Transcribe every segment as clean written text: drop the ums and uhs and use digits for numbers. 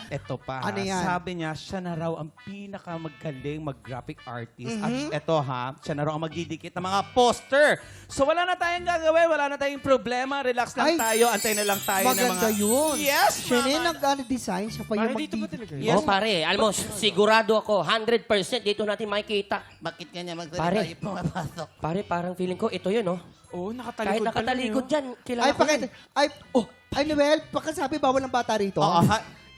Ito pa, Ano yan? sabi niya, siya na raw ang pinakamagaling mag-graphic artist. At ito siya na raw ang magdidikit ng mga poster. So wala na tayong gagawin, wala na tayong problema. Relax lang Ay, tayo, antay na lang tayo ng mga... Maganda yun. Yes, Siya na yung mama. nag-design. Siya pa yung Dito ba talaga? Yes. Oh, pare, alam mo, sigurado ako, 100% dito natin makikita. Bakit kanya Pare. magsalita yung pumapasok? Pare, parang feeling ko, ito yun, oh. Oo, Kahit nakatalikod nakatalikod dyan, kilala Ay, ko yan. Ay, Noel, pakasabi bawal ng bata rito. Oo,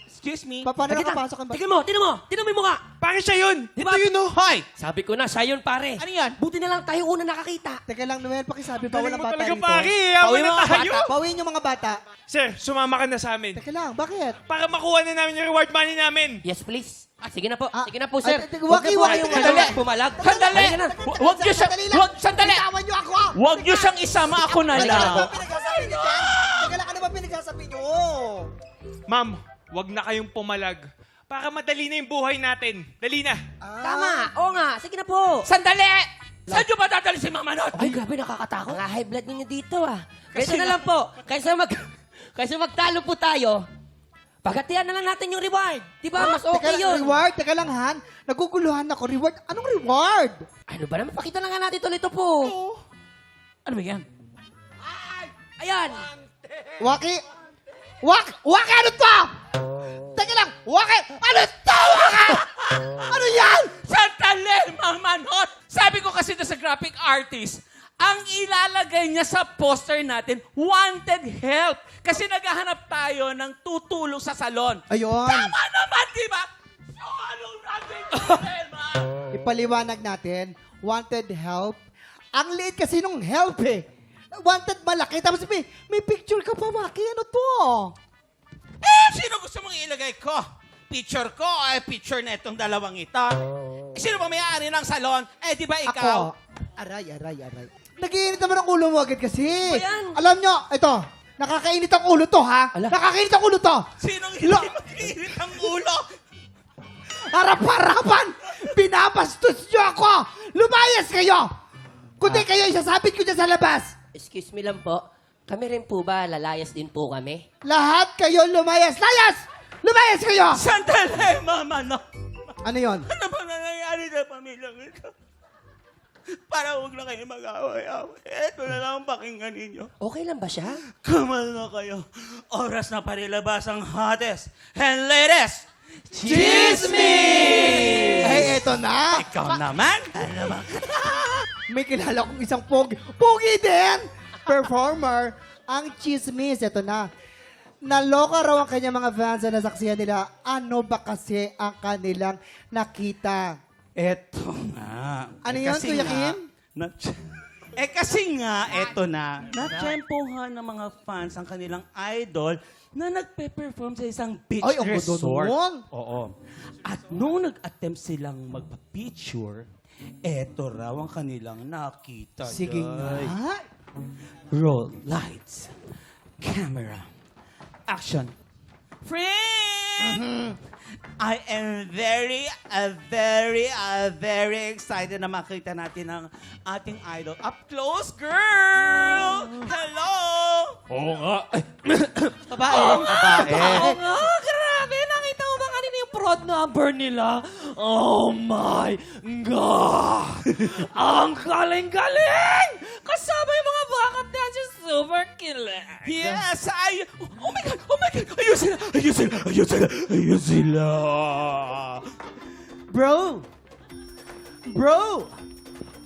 excuse me. Paano Nakita? nakapasok ang bata? Tingnan mo yung mukha. Pare siya yun! Diba? Ito yun, oh! Hoy! Sabi ko na, siya yun, pare. Ano yan? Buti na lang tayo una nakakita. Teka lang, Noel, pakisabi bawal Galing ng mo bata talaga, rito. pare! Yaman Pauwi na mga tayo! Bawin yung mga bata. Sir, sumama ka na sa amin. Teka lang, bakit? Para makuha na namin yung reward money namin. Yes, please. Sige na po, Ah, sige na po, sir. ay, teka, Huwag na po waki, kayong waki, ano, sandali. bumalag. Sandali! Halika na. Huwag niyo siyang... Sandali lang. Huwag, sandali! Bitawan niyo ako! Huwag niyo siyang isama, ako na Ano lang. ba pinagsasabi niyo dyan? Teka lang, ano ba pinagsasabi niyo? Ma'am, wag na kayong pumalag. Para madali na yung buhay natin. Dali na. Tama, oo nga, sige na po. Sandali! Saan niyo ba dadali si Mama Not? Ay, grabe, nakakatakot. Ang high blood ninyo dito, ah. Ganito na lang po, kaysa magtalo po tayo, pagatian na lang natin yung reward. Di ba? Mas Teka okay lang, yun. reward. Teka lang, Han. Naguguluhan ako. Reward? Anong reward? Ano ba naman? Pakita lang nga natin tuloy ito po. Ano ba yan? Ayan. Waki! Waki, ano to? Teka lang, Waki! Ano to, Waki? Ano yan? Sandali, Mama Not! Sabi ko kasi na sa graphic artist, ang ilalagay niya sa poster natin, wanted help. Kasi naghahanap tayo ng tutulong sa salon. Ayun. Tama naman, di ba? So, anong natin problema? Ipaliwanag natin, wanted help. Ang liit kasi nung help eh. Wanted malaki, tapos may picture ka pa, Waki. Ano to? Sino gusto mong ilagay ko? Picture ko o picture na itong dalawang ito? Sino ba may-ari ng salon? Di ba ikaw? Ako. Aray. Nagiinit naman ang ulo mo agad kasi. yan? Alam nyo, ito, nakakainit ang ulo to, ha? Ala. Nakakainit ang ulo to. Sinong hindi mag-iinit ang ulo? Harap-harapan! Pinapastos nyo ako! Lumayas kayo! Kundi kayo, isasabit ko dyan sa labas. Excuse me lang po. Kami rin po ba, lalayas din po kami? Lahat kayo lumayas! Layas! Lumayas kayo! Sandali, Mama Not! Ano yon? Ano ba nangyayari sa pamilyang ito? Para huwag na kayo mag-away-away. Ito na lang ang pakinggan ninyo. Okay lang ba siya? Kamal na kayo. Oras na parilabas ang hottest and latest chismis! Ay, eto na! Ikaw naman? Ano naman? May kilala kong isang pogi din! Performer, ang chismis. Eto na. Naloka raw ang kanyang mga fans na nasaksihan nila. Ano ba kasi ang kanilang nakita? Eto nga. Ano yun, kasi Kuya nga, Kim? kasi nga, eto na. Natsyempohan ng mga fans ang kanilang idol na nagpe-perform sa isang beach Ay, ang ganda resort. nun. Oo. At nung nag-attempt silang magpa-picture, eto raw ang kanilang nakita. Sige guys. nga. Roll lights, camera, action. Friend! I am very excited na makita natin ang ating idol. Up close, girl! Hello! Oo nga. Babae. Oo nga, grabe. Nakita mo ba kanina yung prod number nila? Oh my God! Ang galing-galing! Kasama yung mga backup dancers, super killer. Yes! Oh my God! Ayun sila! Bro!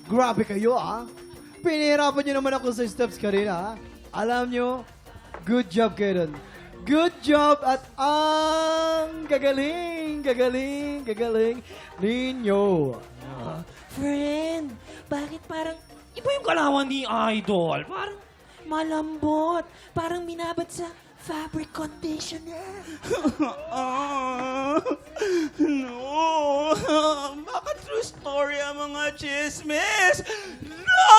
Grabe kayo, ah. Pinahirapan nyo naman ako sa steps kanina, ha? Alam nyo, good job kayo dun. Good job at ang gagaling ninyo. Friend, bakit parang iba yung kalawan ni Idol? Parang malambot. Parang minabad sa fabric conditioner. No! Baka true story ang mga chismis? No!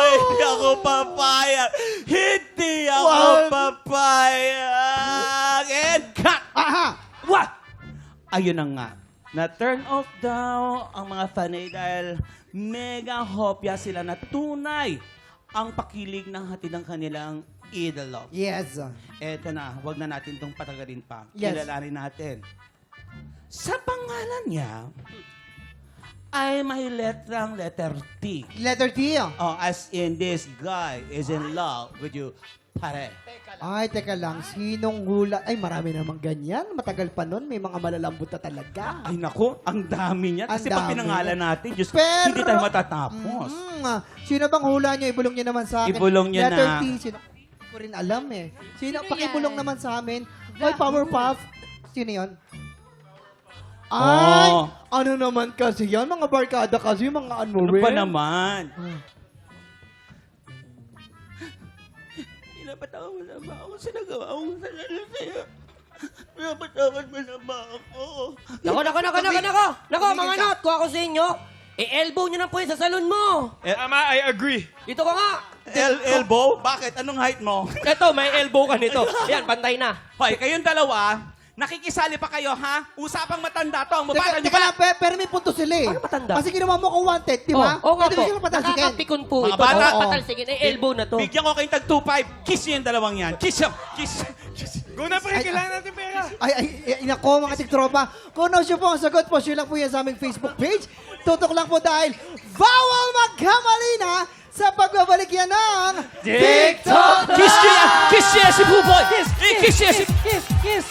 Hindi ako papayag! Hindi ako papayag! And cut! Aha! What? Ayun na nga. Na-turn off daw ang mga fanay dahil mega hopya sila na tunay ang pakilig ng hatid ng kanilang idolo. Yes. Eto na, wag na natin itong patagalin pa. Yes. Kilalanin natin. Sa pangalan niya, ay may letter T. Letter T. Oh, as in, this guy is in love with you, pare. Ay, teka lang. Sinong hula? Ay, marami namang ganyan. Matagal pa nun. May mga malalambot na talaga. Ay, naku, ang dami niya. Kasi Ang pag dami. pinangalan natin, Diyos, Pero- hindi tayo matatapos. Sino bang hula nyo? Ibulong nyo naman sa akin. Ibulong nyo Letter na. T. Sino? Hindi ko rin alam eh. Sino? Sino Pakibulong yan? naman sa amin. Hoy, Powerpuff. Sino yon? Ay! Oh. Ano naman kasi yan? Mga barkada kasi, mga ano Ano rin. ba naman? Pinapatawad mo na ba ako sa nagawa kong salala sa'yo? Pinapatawad mo na ba ako? Nako, mga not, kuha ko sa inyo. E-elbow nyo na po yun sa salon mo. Tama, I agree. Dito ka nga. Elbow? Bakit? Anong height mo? Eto, may elbow ka nito. Yan, pantay na. Hoy, kayong dalawa, nakikisali pa kayo, ha? Usapang matanda to. Ang Teka, mabagal teka lang, pero may punto sila eh. Paano matanda? Kasi ginawa mo kung wanted, di ba? Oo nga Pwede po. mo sila patalsikin. Nakakapikon po Mga ito. bata. Oo, patalsikin. Eh, elbow na to. Bigyan ko kayong tag 2.5. Kiss nyo yung dalawang yan. Kiss nyo. Kiss. Go na, pre. Kailangan natin pera. Ay, inako mga tiktropa. Kung ano siya po ang sagot po, share lang po yan sa aming Facebook page. Tutok lang po dahil bawal magkamali na sa pagbabalik yan ng TikTok! Kiss nyo yan. Kiss nyo yan si Buboy. Kiss nyo yan si... Kiss.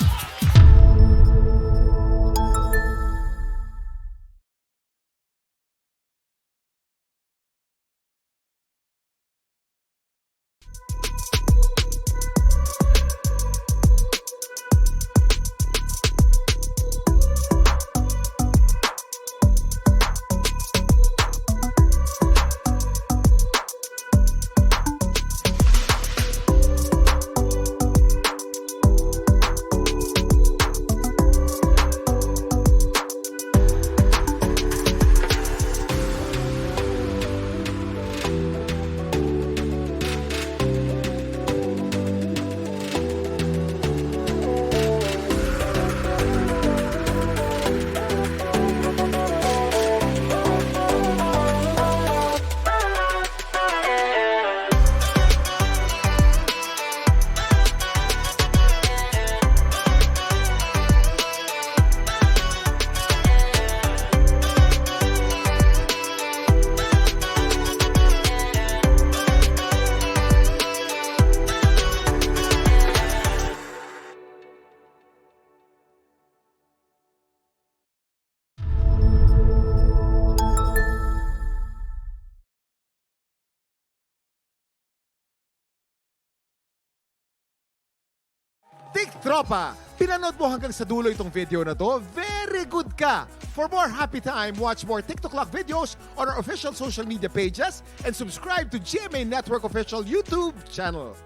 Tiktropa! Pinanood mo hanggang sa dulo itong video na to? Very good ka! For more happy time, watch more TikTok Clock videos on our official social media pages and subscribe to GMA Network official YouTube channel.